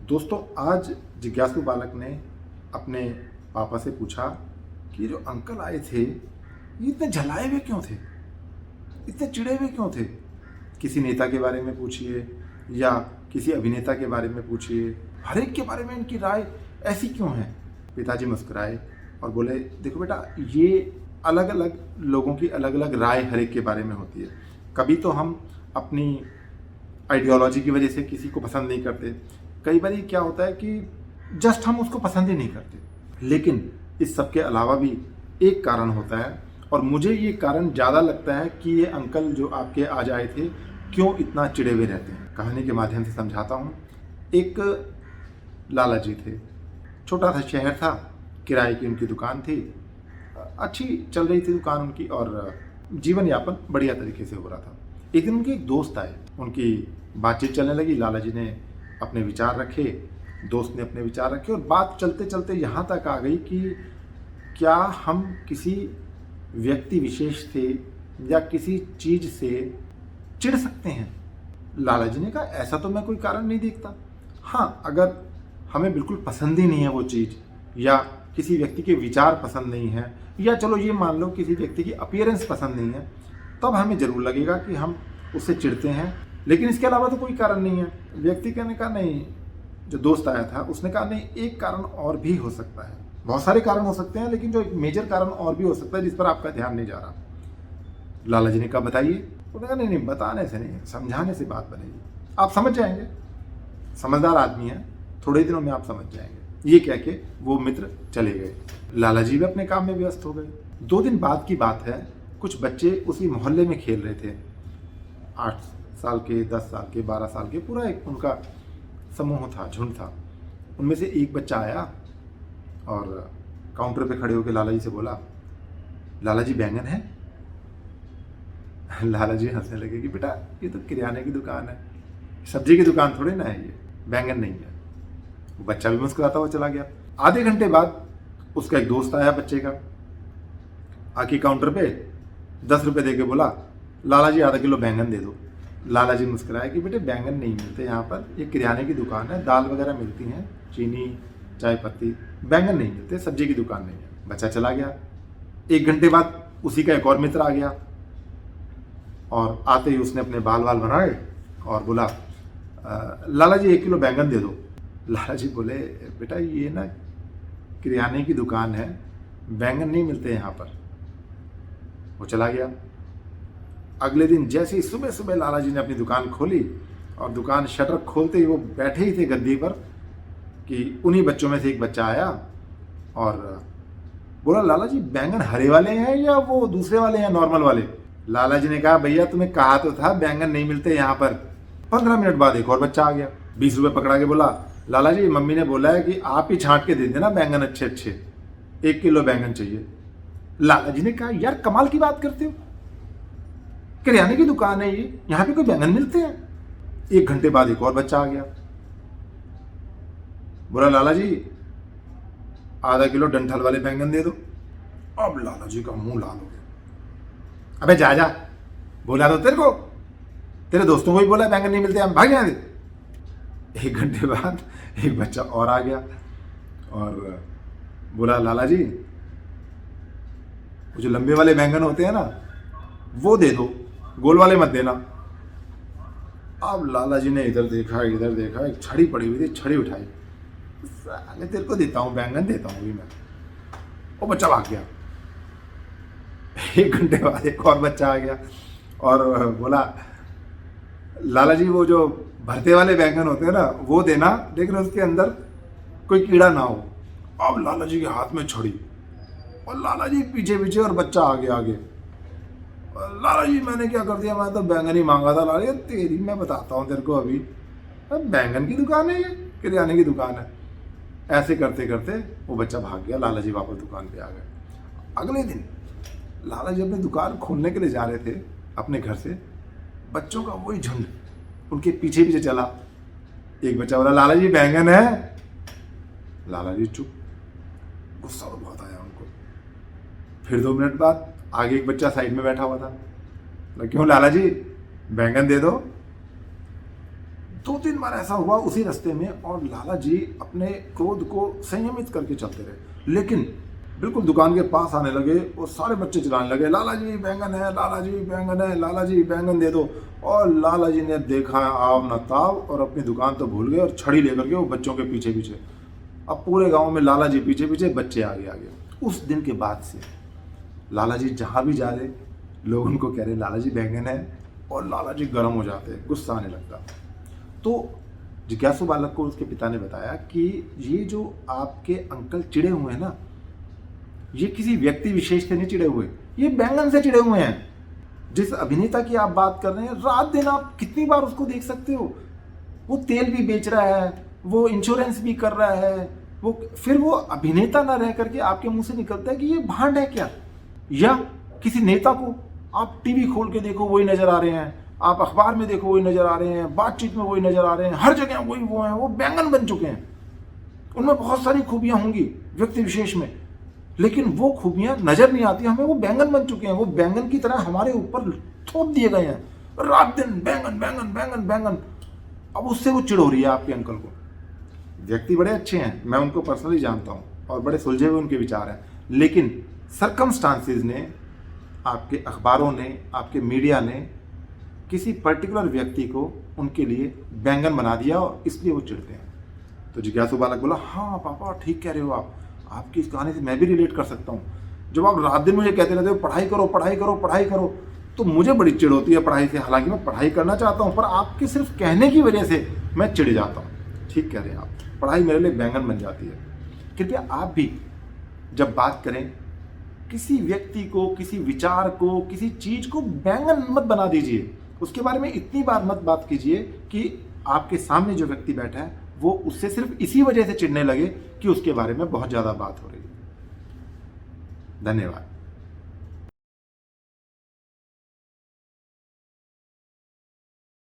दोस्तों, आज जिज्ञासु बालक ने अपने पापा से पूछा कि ये जो अंकल आए थे ये इतने झलाए हुए क्यों थे, इतने चिढ़े हुए क्यों थे। किसी नेता के बारे में पूछिए या किसी अभिनेता के बारे में पूछिए, हर एक के बारे में इनकी राय ऐसी क्यों है। पिताजी मुस्कुराए और बोले, देखो बेटा, ये अलग अलग लोगों की अलग अलग राय हर एक के बारे में होती है। कभी तो हम अपनी आइडियोलॉजी की वजह से किसी को पसंद नहीं करते, कई बार क्या होता है कि जस्ट हम उसको पसंद ही नहीं करते। लेकिन इस सब के अलावा भी एक कारण होता है, और मुझे ये कारण ज़्यादा लगता है कि ये अंकल जो आपके आज आए थे क्यों इतना चिड़े हुए रहते हैं। कहानी के माध्यम से समझाता हूँ। एक लाला जी थे, छोटा सा शहर था, किराए की उनकी दुकान थी, अच्छी चल रही थी दुकान उनकी और जीवन यापन बढ़िया तरीके से हो रहा था। एक दिन उनके एक दोस्त आए, उनकी बातचीत चलने लगी। लाला जी ने अपने विचार रखे, दोस्त ने अपने विचार रखे, और बात चलते चलते यहाँ तक आ गई कि क्या हम किसी व्यक्ति विशेष से या किसी चीज़ से चिढ़ सकते हैं। लाला जी ने कहा, ऐसा तो मैं कोई कारण नहीं देखता। हाँ, अगर हमें बिल्कुल पसंद ही नहीं है वो चीज़, या किसी व्यक्ति के विचार पसंद नहीं है, या चलो ये मान लो किसी व्यक्ति की अपीयरेंस पसंद नहीं है, तब हमें ज़रूर लगेगा कि हम उससे चिढ़ते हैं। लेकिन इसके अलावा तो कोई कारण नहीं है। व्यक्ति कहने का नहीं, जो दोस्त आया था उसने कहा, नहीं, एक कारण और भी हो सकता है। बहुत सारे कारण हो सकते हैं, लेकिन जो एक मेजर कारण और भी हो सकता है जिस पर आपका ध्यान नहीं जा रहा। लाला जी ने कहा, बताइए। उन्होंने कहा, नहीं, बताने से नहीं, समझाने से बात बनेगी, आप समझ जाएंगे, समझदार आदमी है, थोड़े दिनों में आप समझ जाएंगे। ये कह के वो मित्र चले गए। लाला जी भी अपने काम में व्यस्त हो गए। 2 दिन बाद की बात है, कुछ बच्चे उसी मोहल्ले में खेल रहे थे। 8 साल के, 10 साल के, 12 साल के, पूरा एक उनका समूह था, झुंड था। उनमें से एक बच्चा आया और काउंटर पे खड़े होकर लाला जी से बोला, लाला जी, बैंगन है। लाला जी हंसने लगे कि बेटा, ये तो किराने की दुकान है, सब्जी की दुकान थोड़ी ना है, ये बैंगन नहीं है। वो बच्चा भी मुस्कुराता हुआ चला गया। आधे घंटे बाद उसका एक दोस्त आया बच्चे का, आके काउंटर पे 10 रुपये दे के बोला, लाला जी, आधा किलो बैंगन दे दो। लाला जी मुस्कुराए कि बेटे, बैंगन नहीं मिलते यहाँ पर, ये किराने की दुकान है, दाल वगैरह मिलती हैं, चीनी, चाय पत्ती, बैंगन नहीं मिलते, सब्जी की दुकान नहीं है। बच्चा चला गया। 1 घंटे बाद उसी का एक और मित्र आ गया, और आते ही उसने अपने बाल बनाए और बोला, लाला जी, 1 किलो बैंगन दे दो। लाला जी बोले, बेटा, ये ना किराने की दुकान है, बैंगन नहीं मिलते यहाँ पर। वो चला गया। अगले दिन जैसे ही सुबह सुबह लाला जी ने अपनी दुकान खोली, और दुकान शटर खोलते ही वो बैठे ही थे गद्दी पर, कि उन्हीं बच्चों में से एक बच्चा आया और बोला, लाला जी, बैंगन हरे वाले हैं या वो दूसरे वाले हैं, नॉर्मल वाले। लाला जी ने कहा, भैया, तुम्हें कहा तो था बैंगन नहीं मिलते यहाँ पर। 15 मिनट बाद एक और बच्चा आ गया, 20 रुपये पकड़ा के बोला, लाला जी, मम्मी ने बोला है कि आप ही छांट के दे देना बैंगन अच्छे अच्छे, 1 किलो बैंगन चाहिए। लाला जी ने कहा, यार, कमाल की बात करते हो, किराने की दुकान है ये, यहाँ पे कोई बैंगन मिलते हैं। 1 घंटे बाद एक और बच्चा आ गया, बोला, लाला जी, आधा किलो डंठल वाले बैंगन दे दो। अब लाला जी का मुंह लाल हो गया। अबे जा जा, बोला तो तेरे को, तेरे दोस्तों को भी बोला बैंगन नहीं मिलते, हम भाग यहाँ से। 1 घंटे बाद एक बच्चा और आ गया और बोला, लाला जी, वो जो लंबे वाले बैंगन होते हैं ना, वो दे दो, गोल वाले मत देना। अब लाला जी ने इधर देखा इधर देखा, एक छड़ी पड़ी हुई थी, छड़ी उठाई, साले, तेरे को देता हूँ बैंगन, देता हूँ भी मैं। वो बच्चा भाग गया। 1 घंटे बाद एक और बच्चा आ गया और बोला, लाला जी, वो जो भरते वाले बैंगन होते हैं ना, वो देना, लेकिन उसके अंदर कोई कीड़ा ना हो। अब लाला जी के हाथ में छड़ी, और लाला जी पीछे पीछे, और बच्चा आगे आगे। लाला जी, मैंने क्या कर दिया, मैं तो बैंगन ही मांगा था। लाला जी, तेरी मैं बताता हूँ तेरे को अभी, बैंगन की दुकान है ये, किराने की दुकान है। ऐसे करते करते वो बच्चा भाग गया। लाला जी वापस दुकान पे आ गए। अगले दिन लाला जी अपनी दुकान खोलने के लिए जा रहे थे अपने घर से, बच्चों का वही झुंड उनके पीछे पीछे चला। एक बच्चा बोला, लाला जी, बैंगन है। लाला जी चुप। गुस्सा तो बहुत आया उनको। फिर 2 मिनट बाद आगे एक बच्चा साइड में बैठा हुआ था। क्यों लाला जी, बैंगन दे दो। 2-3 बार ऐसा हुआ उसी रास्ते में, और लाला जी अपने क्रोध को संयमित करके चलते रहे। लेकिन बिल्कुल दुकान के पास आने लगे और सारे बच्चे चिल्लाने लगे, लाला जी बैंगन है, लाला जी बैंगन है, लाला जी बैंगन दे दो। और लाला जी ने देखा आव न ताव और अपनी दुकान तो भूल गए और छड़ी लेकर के वो बच्चों के पीछे पीछे। अब पूरे गांव में लाला जी पीछे पीछे, बच्चे आगे आगे। उस दिन के बाद से लाला जी जहाँ भी जा रहे, लोग उनको कह रहे लाला जी बैंगन है, और लाला जी गर्म हो जाते, गुस्सा आने लगता। तो जिज्ञासु बालक को उसके पिता ने बताया कि ये जो आपके अंकल चिड़े हुए हैं ना, ये किसी व्यक्ति विशेष से नहीं चिड़े हुए, ये बैंगन से चिड़े हुए हैं। जिस अभिनेता की आप बात कर रहे हैं, रात दिन आप कितनी बार उसको देख सकते हो, वो तेल भी बेच रहा है, वो इंश्योरेंस भी कर रहा है, फिर वो अभिनेता ना रह करके आपके मुंह से निकलता है कि ये भांड है क्या। या किसी नेता को आप टीवी खोल के देखो वही नजर आ रहे हैं, आप अखबार में देखो वही नजर आ रहे हैं, बातचीत में वही नजर आ रहे हैं, हर जगह वही वो हैं, वो बैंगन बन चुके हैं। उनमें बहुत सारी खूबियां होंगी व्यक्ति विशेष में, लेकिन वो खूबियां नजर नहीं आती हमें, वो बैंगन बन चुके हैं, वो बैंगन की तरह हमारे ऊपर थोप दिए गए हैं, रात दिन बैंगन बैंगन बैंगन बैंगन। अब उससे वो चिढ़ हो रही है आपके अंकल को। व्यक्ति बड़े अच्छे हैं, मैं उनको पर्सनली जानता हूं और बड़े सुलझे हुए उनके विचार हैं, लेकिन सर्कमस्टांसेस ने, आपके अखबारों ने, आपके मीडिया ने किसी पर्टिकुलर व्यक्ति को उनके लिए बैंगन बना दिया और इसलिए वो चिढ़ते हैं। तो जिज्ञासु बालक बोला, हाँ पापा ठीक कह रहे हो आप, आपकी इस कहानी से मैं भी रिलेट कर सकता हूँ। जब आप रात दिन मुझे कहते रहते हो पढ़ाई करो पढ़ाई करो पढ़ाई करो, तो मुझे बड़ी चिढ़ होती है पढ़ाई से। हालांकि मैं पढ़ाई करना चाहता हूँ, पर आपके सिर्फ कहने की वजह से मैं चिढ़ जाता हूँ। ठीक कह रहे हैं आप, पढ़ाई मेरे लिए बैंगन बन जाती है। कृपया आप भी जब बात करें, किसी व्यक्ति को, किसी विचार को, किसी चीज को बैंगन मत बना दीजिए। उसके बारे में इतनी बार मत बात कीजिए कि आपके सामने जो व्यक्ति बैठा है वो उससे सिर्फ इसी वजह से चिढ़ने लगे कि उसके बारे में बहुत ज्यादा बात हो रही है। धन्यवाद।